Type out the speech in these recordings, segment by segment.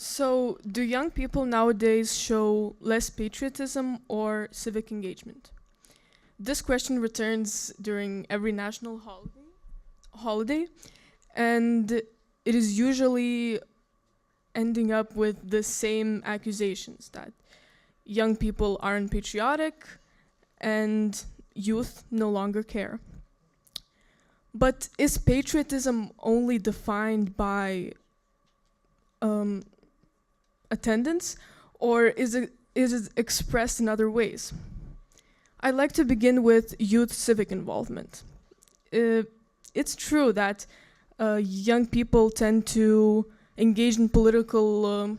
So, do young people nowadays show less patriotism or civic engagement? This question returns during every national holiday, and it is usually ending up with the same accusations that young people aren't patriotic and youth no longer care. But is patriotism only defined by attendance, or is it expressed in other ways? I'd like to begin with youth civic involvement. It's true that young people tend to engage in political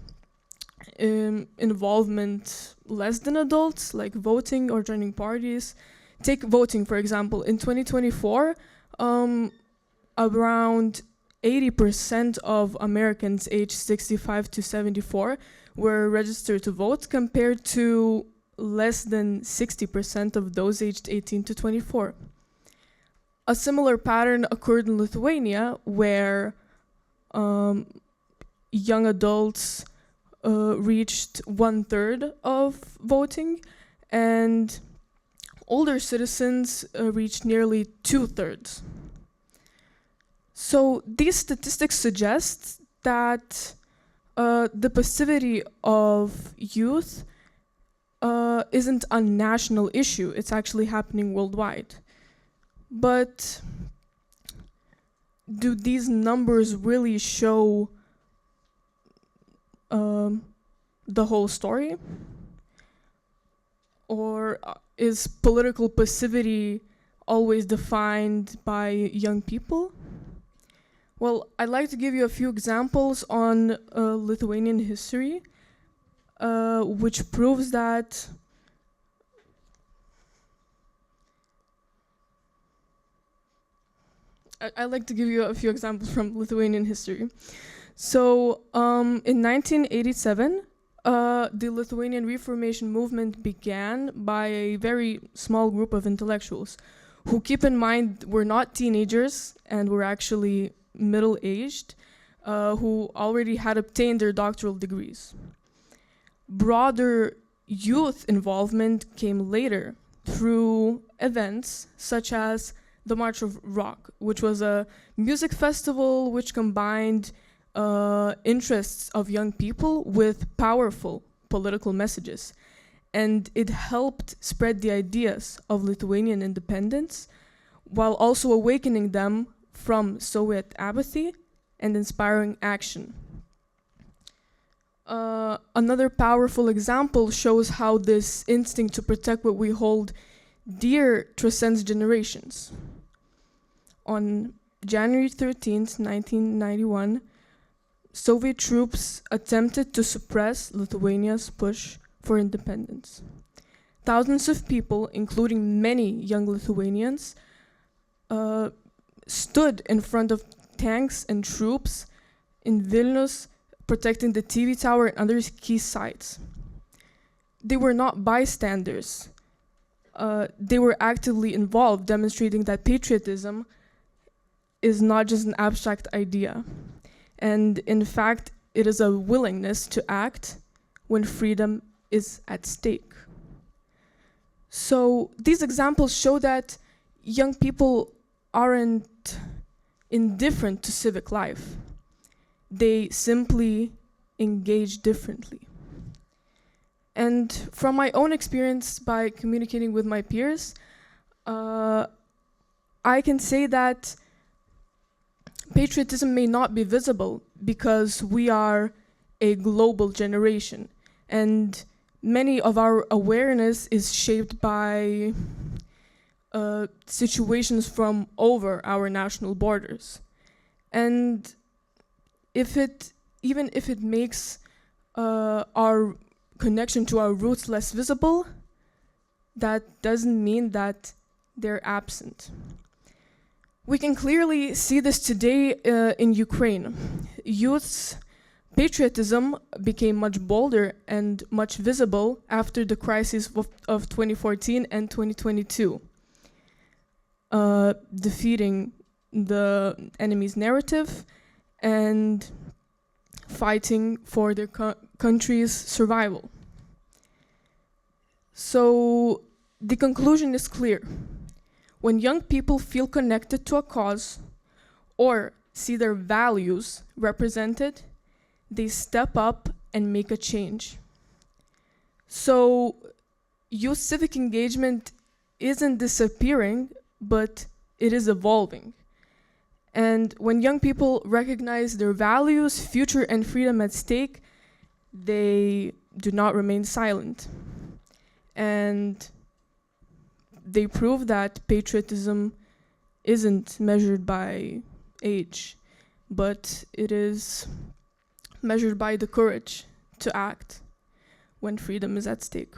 involvement less than adults, like voting or joining parties. Take voting, for example. In 2024, around 80% of Americans aged 65 to 74 were registered to vote, compared to less than 60% of those aged 18 to 24. A similar pattern occurred in Lithuania, where young adults reached 1/3 of voting, and older citizens reached nearly 2/3. So these statistics suggest that the passivity of youth isn't a national issue. It's actually happening worldwide. But do these numbers really show the whole story? Or is political passivity always defined by young people? Well, I'd like to give you a few examples on Lithuanian history, which proves that I'd like to give you a few examples from Lithuanian history. So, in 1987, the Lithuanian Reformation movement began by a very small group of intellectuals who, keep in mind, were not teenagers and were actually middle-aged, who already had obtained their doctoral degrees. Broader youth involvement came later through events such as the March of Rock, which was a music festival which combined interests of young people with powerful political messages. And it helped spread the ideas of Lithuanian independence while also awakening them from Soviet apathy and inspiring action. Another powerful example shows how this instinct to protect what we hold dear transcends generations. On January 13th, 1991, Soviet troops attempted to suppress Lithuania's push for independence. Thousands of people, including many young Lithuanians, stood in front of tanks and troops in Vilnius, protecting the TV tower and other key sites. They were not bystanders. They were actively involved, demonstrating that patriotism is not just an abstract idea. And in fact, it is a willingness to act when freedom is at stake. So these examples show that young people aren't indifferent to civic life. They simply engage differently. And from my own experience by communicating with my peers, I can say that patriotism may not be visible because we are a global generation, and many of our awareness is shaped by situations from over our national borders. And even if it makes our connection to our roots less visible, that doesn't mean that they're absent. We can clearly see this today in Ukraine. Youth's patriotism became much bolder and much visible after the crisis of 2014 and 2022, defeating the enemy's narrative and fighting for their country's survival. So the conclusion is clear. When young people feel connected to a cause or see their values represented, they step up and make a change. So youth civic engagement isn't disappearing, but it is evolving. And when young people recognize their values, future, and freedom at stake, they do not remain silent. And they prove that patriotism isn't measured by age, but it is measured by the courage to act when freedom is at stake.